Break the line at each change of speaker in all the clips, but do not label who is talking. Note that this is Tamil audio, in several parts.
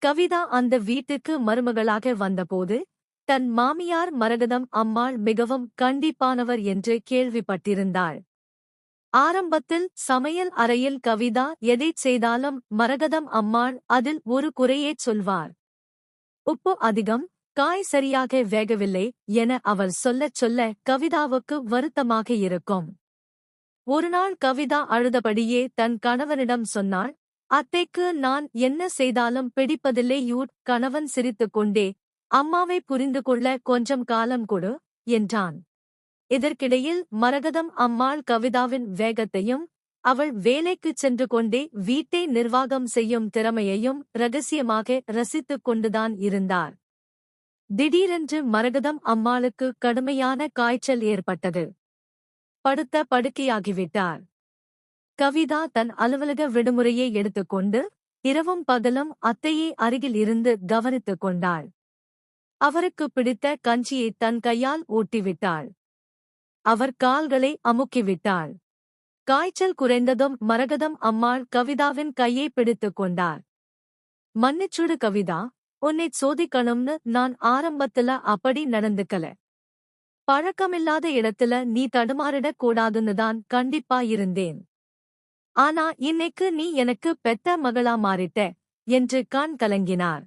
கவிதா அந்த வீட்டுக்கு மருமகளாக வந்தபோது தன் மாமியார் மரகதம் அம்மாள் மிகவும் கண்டிப்பானவர் என்று கேள்விப்பட்டிருந்தாள். ஆரம்பத்தில் சமையல் அறையில் கவிதா எதைச் செய்தாலும் மரகதம் அம்மாள் அதில் ஒரு குறையேச் சொல்வார். உப்பு அதிகம், காய் சரியாக வேகவில்லை என அவள் சொல்லச் சொல்ல கவிதாவுக்கு வருத்தமாக இருக்கும். ஒருநாள் கவிதா அழுதபடியே தன் கணவனிடம் சொன்னாள், அத்தைக்கு நான் என்ன செய்தாலும் பிடிப்பதில்லை. கணவன் சிரித்துக்கொண்டே, அம்மாவை புரிந்து கொள்ள கொஞ்சம் காலம் கொடு என்றான். இதற்கிடையில் மரகதம் அம்மாள் கவிதாவின் வேகத்தையும் அவள் வேலைக்குச் சென்று கொண்டே வீட்டை நிர்வாகம் செய்யும் திறமையையும் ரகசியமாக ரசித்துக் கொண்டுதான் இருந்தார். திடீரென்று மரகதம் அம்மாளுக்கு கடுமையான காய்ச்சல் ஏற்பட்டது. படுத்த படுக்கையாகிவிட்டார். கவிதா தன் அலுவலக விடுமுறையை எடுத்துக்கொண்டு இரவும் பகலும் அத்தையை அருகில் இருந்து கவனித்துக் கொண்டாள். அவருக்கு பிடித்த கஞ்சியை தன் கையால் ஊட்டிவிட்டாள். அவர் கால்களை அமுக்கிவிட்டாள். காய்ச்சல் குறைந்ததும் மரகதம் அம்மாள் கவிதாவின் கையை பிடித்துக் கொண்டார். மன்னிச்சுடு கவிதா, உன்னைச் சோதிக்கணும்னு நான் ஆரம்பத்துல அப்படி நடந்துக்கல. பழக்கமில்லாத இடத்துல நீ தடுமாறிடக் கூடாதுன்னுதான் கண்டிப்பா இருந்தேன். ஆனா இன்னைக்கு நீ எனக்கு பெத்த மகளா மாறிட்ட என்று கண் கலங்கினார்.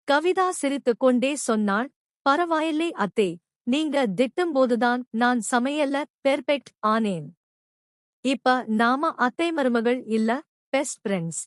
கவிதா சிரித்துக்கொண்டே சொன்னாள், பரவாயில்லை அத்தே, நீங்க திட்டும்போதுதான் நான் சமையல்ல பெர்ஃபெக்ட் ஆனேன். இப்ப நாம அத்தை மருமகள் இல்ல, பெஸ்ட் ஃப்ரெண்ட்ஸ்.